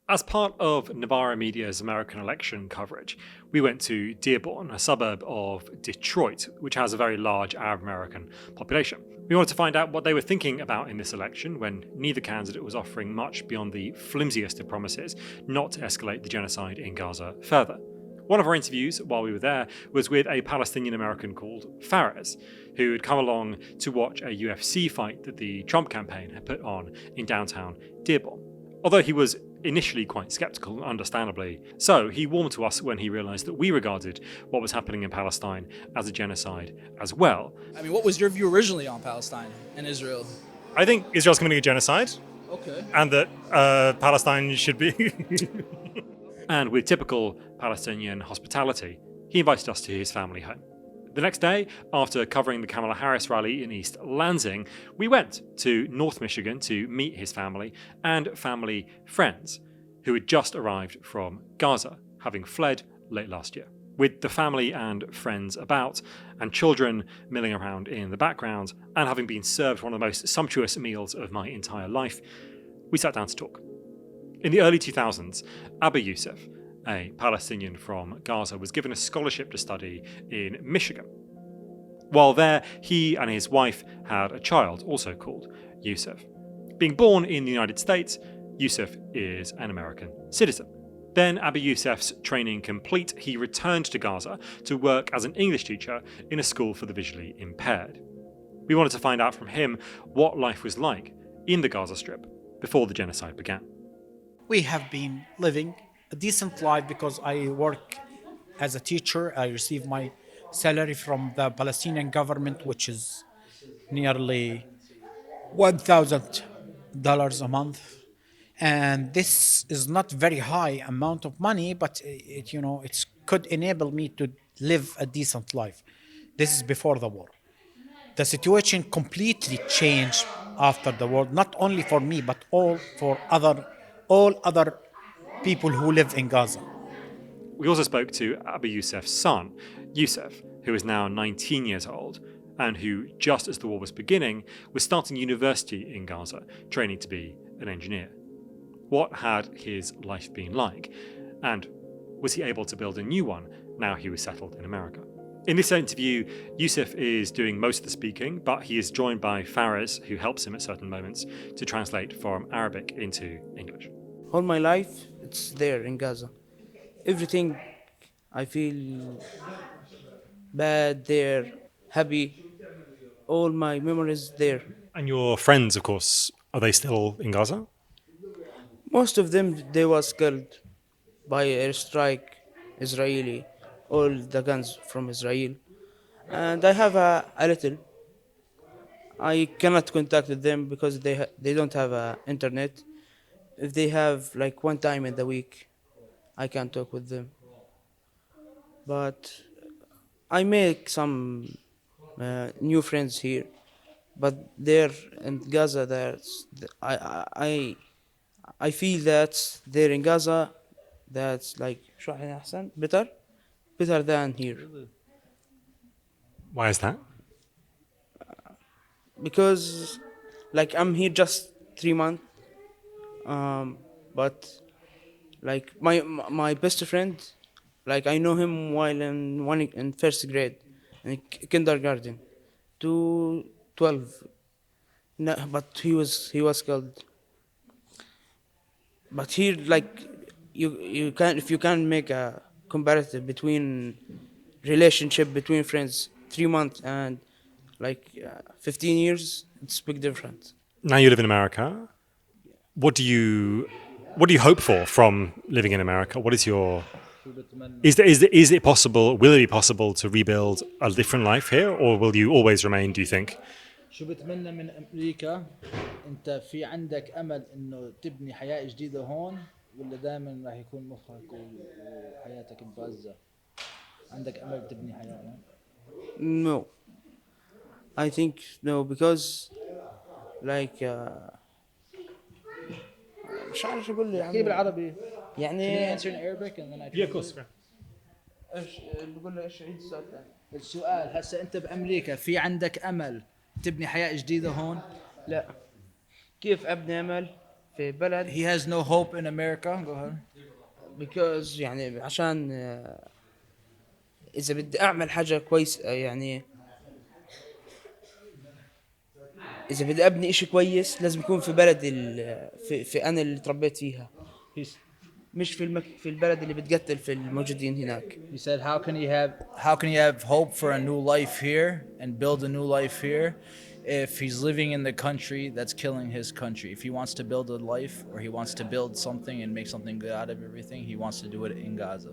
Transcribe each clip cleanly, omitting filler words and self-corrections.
As part of Novara Media's American election coverage, we went to Dearborn, a suburb of Detroit, which has a very large Arab American population. We wanted to find out what they were thinking about in this election when neither candidate was offering much beyond the flimsiest of promises not to escalate the genocide in Gaza further. One of our interviews while we were there was with a Palestinian-American called Fares, who had come along to watch a UFC fight that the Trump campaign had put on in downtown Dearborn. Although he was initially quite sceptical, understandably so, he warmed to us when he realised that we regarded what was happening in Palestine as a genocide as well. I mean, what was your view originally on Palestine and Israel? I think Israel's committing a genocide, Okay. and that Palestine should be. And with typical Palestinian hospitality, he invited us to his family home. The next day, after covering the Kamala Harris rally in East Lansing, we went to North Michigan to meet his family and family friends who had just arrived from Gaza, having fled late last year. With the family and friends about, and children milling around in the background, and having been served one of the most sumptuous meals of my entire life, we sat down to talk. In the early 2000s, Abu Yousif, a Palestinian from Gaza, was given a scholarship to study in Michigan. While there, he and his wife had a child, also called Yousif. Being born in the United States, Yousif is an American citizen. Then, Abu Yousif's training complete, he returned to Gaza to work as an English teacher in a school for the visually impaired. We wanted to find out from him what life was like in the Gaza Strip before the genocide began. We have been living a decent life because I work as a teacher. I receive my salary from the Palestinian government, which is nearly $1,000 a month. And this is not very high amount of money, but it could enable me to live a decent life. This is before the war. The situation completely changed after the war, not only for me, but all other people who live in Gaza. We also spoke to Abu Yousif's son, Yousif, who is now 19 years old, and who, just as the war was beginning, was starting university in Gaza, training to be an engineer. What had his life been like? And was he able to build a new one now he was settled in America? In this interview, Yousif is doing most of the speaking, but he is joined by Fares, who helps him at certain moments to translate from Arabic into English. All my life, it's there in Gaza. Everything I feel bad there, happy. All my memories there. And your friends, of course, are they still in Gaza? Most of them, they was killed by airstrike, Israeli, all the guns from Israel. And I have a little. I cannot contact with them because they don't have internet. If they have like one time in the week, I can talk with them. But I make some new friends here. But there in Gaza, I feel that there in Gaza, that's like better than here. Why is that? Because like I'm here just 3 months, but like my best friend, like I know him while in first grade, in kindergarten, to 12. No, but he was killed. But here, like you can, if you can make a comparative between relationship between friends, 3 months and like 15 years, it's big difference. Now you live in America. What do you hope for from living in America? What is your is it possible? Will it be possible to rebuild a different life here, or will you always remain? Do you think? شو بتمنى من أمريكا؟ أنت في عندك أمل إنه تبني حياة جديدة هون ولا دائما راح يكون مخك وحياتك بغزة؟ عندك أمل تبني حياة هون؟ No, I think no because like مش عارف شو اقول له احكي بالعربي. Can you يعني answer in Arabic and then I Yeah, of course. ايش بقول له ايش عيد السؤال ثاني. السؤال هسه أنت بأمريكا في عندك أمل تبني حياة جديدة هون؟ لا كيف ابني امل في بلد He has no hope in America. Go ahead. because يعني عشان إذا بدي أعمل حاجة كويس يعني إذا بدي أبني إشي كويس لازم يكون في بلد في أنا اللي تربيت فيها. He's, مش في البلد اللي بتقتل في الموجودين هناك. he said, how can he have hope for a new life here and build a new life here if he's living in the country that's killing his country? If he wants to build a life or he wants to build something and make something good out of everything, he wants to do it in Gaza.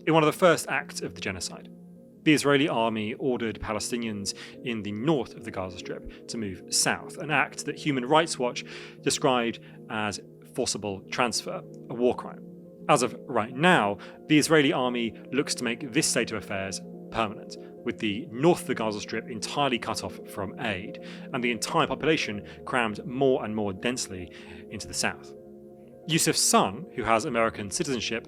In one of the first acts of the genocide, the Israeli army ordered Palestinians in the north of the Gaza Strip to move south, an act that Human Rights Watch described as forcible transfer, a war crime. As of right now, the Israeli army looks to make this state of affairs permanent, with the north of the Gaza Strip entirely cut off from aid, and the entire population crammed more and more densely into the south. Yousif's son, who has American citizenship,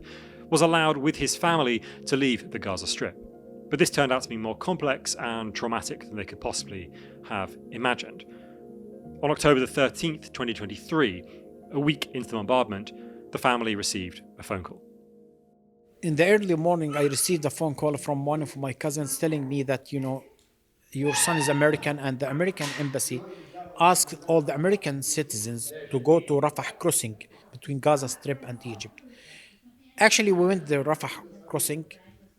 was allowed with his family to leave the Gaza Strip. But this turned out to be more complex and traumatic than they could possibly have imagined. On October the 13th, 2023, a week into the bombardment, the family received a phone call. In the early morning, I received a phone call from one of my cousins telling me that, your son is American, and the American embassy asked all the American citizens to go to Rafah crossing between Gaza Strip and Egypt. Actually, we went to Rafah crossing,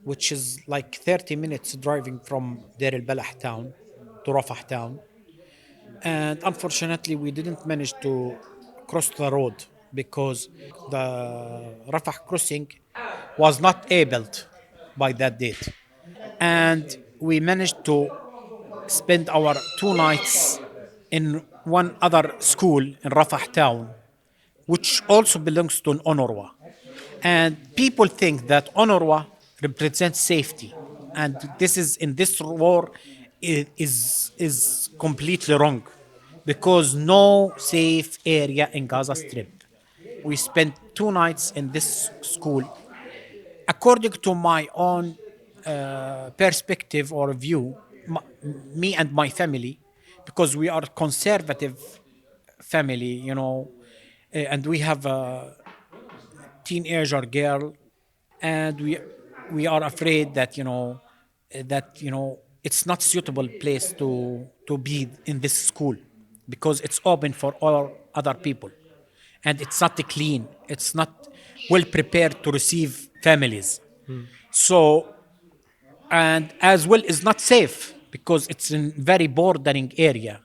which is like 30 minutes driving from Deir al-Balah town to Rafah town. And unfortunately, we didn't manage to cross the road because the Rafah crossing was not able by that date. And we managed to spend our 2 nights in one other school in Rafah town, which also belongs to UNRWA. And people think that UNRWA represents safety. And this is in this war is completely wrong because no safe area in Gaza Strip. We spent 2 nights in this school. According to my own perspective or view, me and my family, because we are conservative family, and we have a teenager girl, and we are afraid that it's not suitable place to be in this school because it's open for all other people, and it's not clean. It's not well prepared to receive families. So, and as well is not safe because it's in very bordering area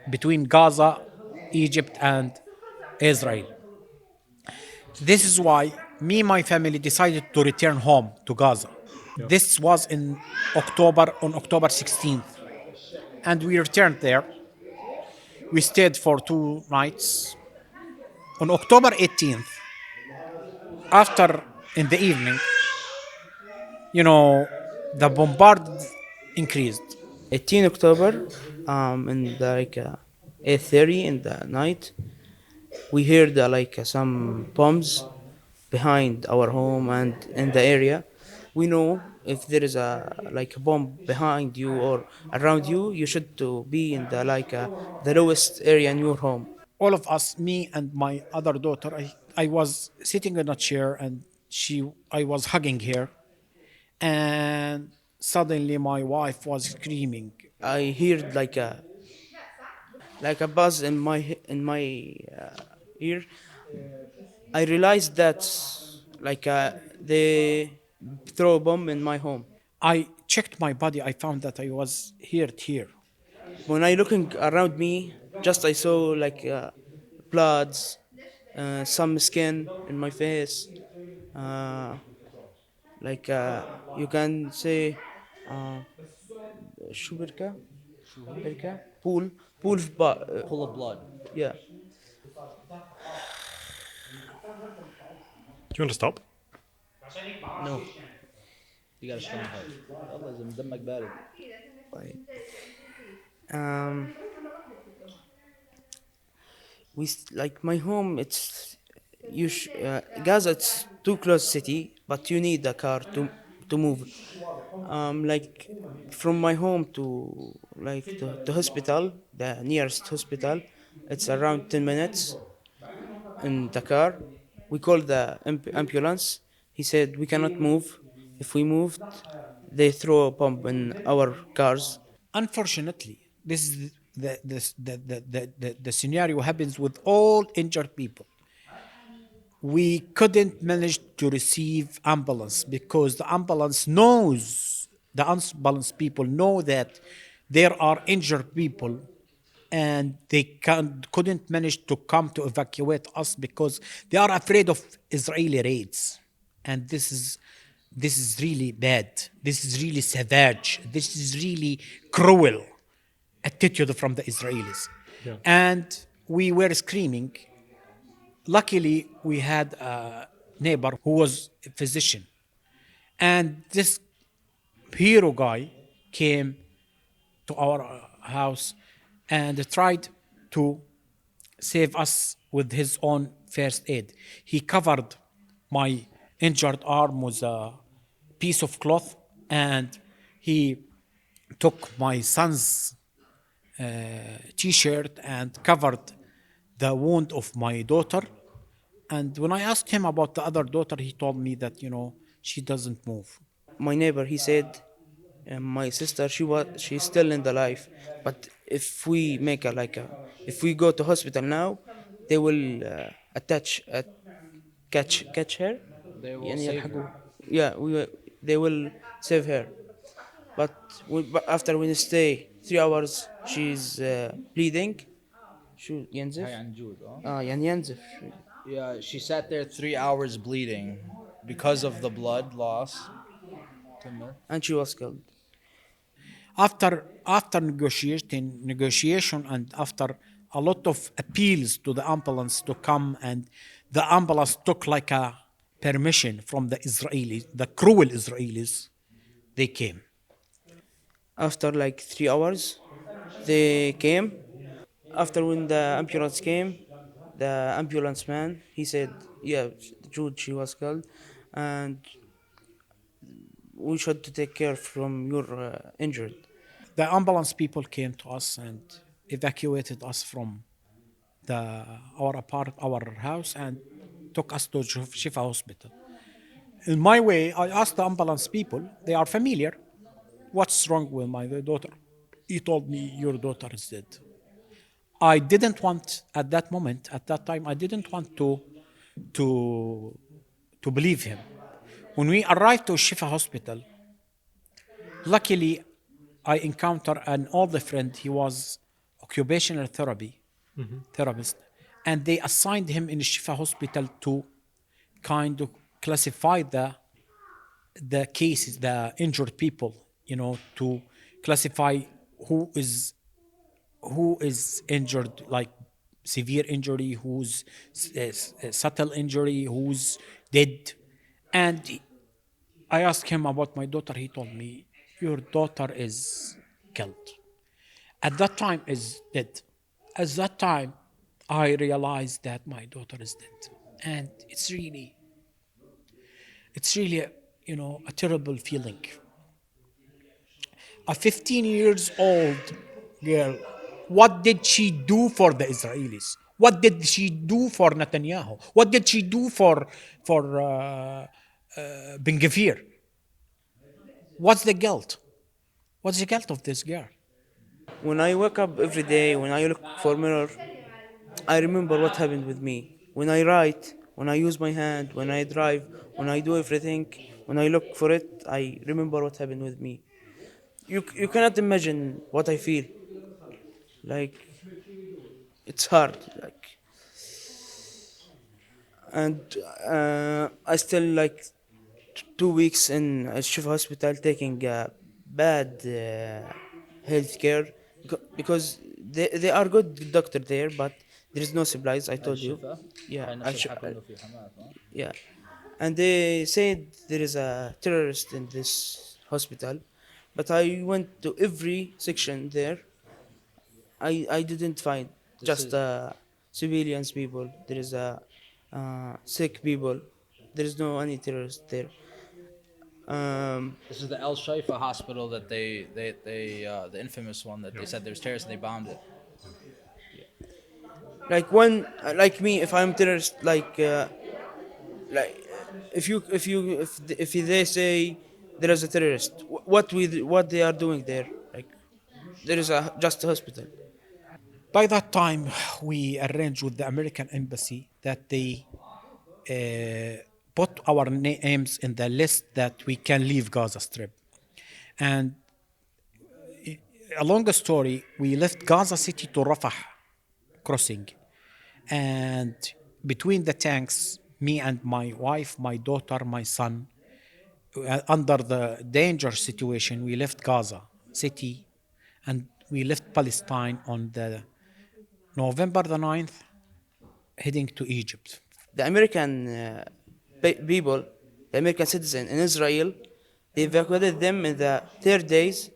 between Gaza, Egypt, and Israel. This is why me and my family decided to return home to Gaza. This was on October 16th. And we returned there. We stayed for 2 nights. On October 18th, after in the evening, the bombard increased. 18 October, in the, 8:30 in the night, we heard some bombs behind our home and in the area. We know if there is a bomb behind you or around you, you should to be in the lowest area in your home. All of us, me and my other daughter, I was sitting in a chair and I was hugging her, and suddenly my wife was screaming. I heard like a buzz in my ear. I realized that they throw a bomb in my home. I checked my body. I found that I was hurt here. When I looking around me, just I saw bloods, some skin in my face, uh, you can say شو بركة pool of Full of blood. yeah. Do you want to stop? No. You gotta stop hard. يلا إذا دمك بارد. Um, my home. It's Gaza. It's too close city, but you need a car to move. From my home to the hospital, the nearest hospital, It's around 10 minutes in the car. We called the ambulance. He said we cannot move. If we moved, they throw a bomb in our cars. Unfortunately, this is the scenario happens with all injured people. We couldn't manage to receive ambulance because the ambulance people know that there are injured people, and they couldn't manage to come to evacuate us because they are afraid of Israeli raids. And this is really bad. This is really savage. This is really cruel attitude from the Israelis. Yeah. And we were screaming. Luckily, we had a neighbor who was a physician, and this hero guy came to our house and tried to save us with his own first aid. He covered my injured arm with a piece of cloth, and he took my son's t-shirt and covered the wound of my daughter. And when I asked him about the other daughter, he told me that, she doesn't move. My neighbor, he said, my sister, she's still in the life, but if we make a like a, if we go to hospital now, they will catch her. They will يعني save يلحقوا. her. Yeah, they will save her. But but after we stay 3 hours, she's bleeding. شو ينزف؟ هاي عن جود يعني ينزف. Yeah, she sat there 3 hours bleeding because of the blood loss. كمل. And she was killed. After negotiation, and after a lot of appeals to the ambulance to come, and the ambulance took like a permission from the Israelis, the cruel Israelis, they came. After like 3 hours, they came. After when the ambulance came, the ambulance man, he said, yeah, Jude, she was killed, and we should take care from your injured. The ambulance people came to us and evacuated us from our house, and took us to Shifa Hospital. In my way, I asked the ambulance people, they are familiar, what's wrong with my daughter? He told me, your daughter is dead. I didn't want at that time, I didn't want to, to believe him. When we arrived to Shifa Hospital, luckily, I encountered an older friend. He was occupational therapist, and they assigned him in Shifa Hospital to kind of classify the cases, the injured people, to classify who is injured, like severe injury, who's subtle injury, who's dead. And I asked him about my daughter. He told me, your daughter is killed. At that time is dead. At that time, I realized that my daughter is dead. And it's really a terrible feeling. A 15 years old girl, what did she do for the Israelis? What did she do for Netanyahu? What did she do for Ben Gvir? What's the guilt? What's the guilt of this girl? When I wake up every day, when I look for mirror, I remember what happened with me. When I write, when I use my hand, when I drive, when I do everything, when I look for it, I remember what happened with me. You cannot imagine what I feel. Like it's hard. Like, and I still like 2 weeks in a Shifa hospital taking bad health care because they are good doctor there, but there is no supplies. I told you. الشفا. Yeah, هاي نفس الحكي انه في حماة yeah. And they said there is a terrorist in this hospital, but I went to every section there. I didn't find This just is- civilians people. There is a sick people. There is no any terrorist there. This is the El Shaifa hospital that they the infamous one that they said there's terrorists and they bombed it. Like when, like me, if I'm terrorist, like if they say there is a terrorist, what they are doing there? Like there is a just a hospital. By that time, we arranged with the American embassy that they put our names in the list that we can leave Gaza Strip. And along the story, we left Gaza City to Rafah crossing. And between the tanks, me and my wife, my daughter, my son, under the danger situation, we left Gaza City and we left Palestine on the November the 9th, heading to Egypt. The American people, the American citizen in Israel, they evacuated them in the third days.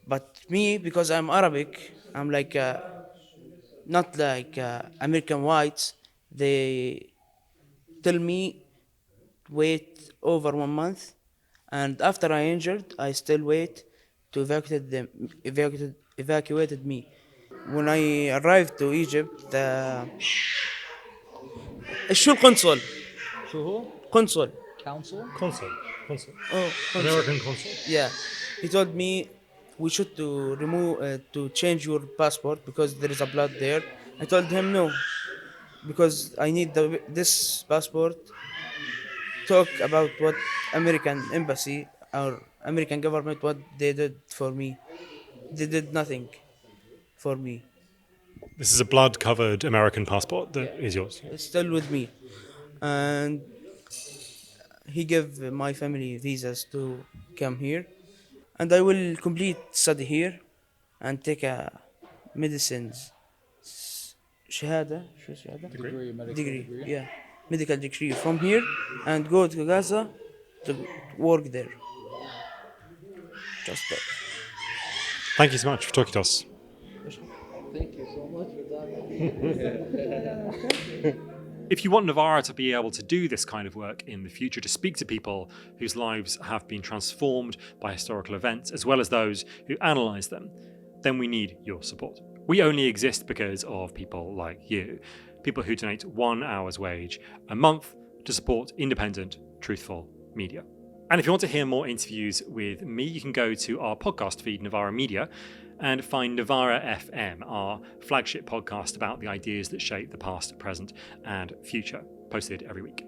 But me, because I'm Arabic, I'm like not like American whites. They tell me wait over 1 month, and after I injured, I still wait to evacuate them. Evacuated me. When I arrived to Egypt, شو القنصل؟ شو هو؟ قنصل. Council? Consul. Oh, consul. American consul. Yeah, he told me we should to remove to change your passport because there is a blood there. I told him no, because I need this passport. Talk about what American embassy or American government what they did for me. They did nothing for me. This is a blood-covered American passport that is yours. It's still with me, and he gave my family visas to come here, and I will complete study here and take a medicines شهادة شو شهادة Degree, medical degree, degree. yeah, medical degree from here and go to Gaza to work there. Just that. Thank you so much for talking to us. Thank you so much for that. If you want Novara to be able to do this kind of work in the future, to speak to people whose lives have been transformed by historical events, as well as those who analyse them, then we need your support. We only exist because of people like you, people who donate 1 hour's wage a month to support independent, truthful media. And if you want to hear more interviews with me, you can go to our podcast feed, Novara Media, and find Novara FM, our flagship podcast about the ideas that shape the past, present, and future, posted every week.